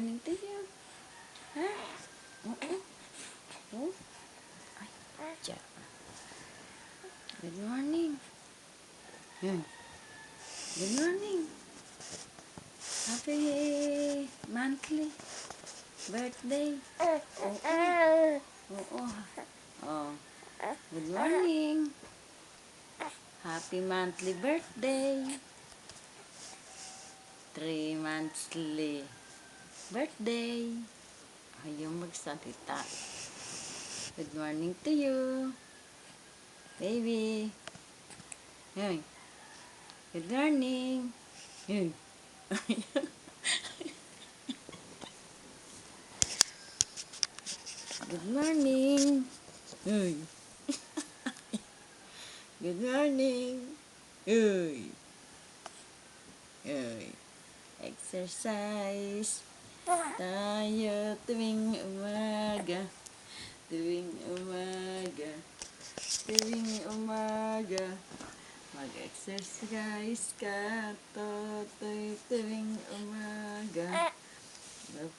morning to you. Ha? Oo. Oh. Ay, tiyan. Good morning. Yun. Good morning. Happy monthly birthday. Oo. Oo. Oh. Good morning. Happy monthly birthday. 3 monthly birthday. Ayaw magsalita. Good morning to you. Baby. Hey. Good morning. Hey. Good morning. Hey. Good morning. Hey. Hey. Exercise tayo tuwing umaga. Tuwing umaga. Tuwing umaga. Mag-exercise ka, totoy tuwing umaga.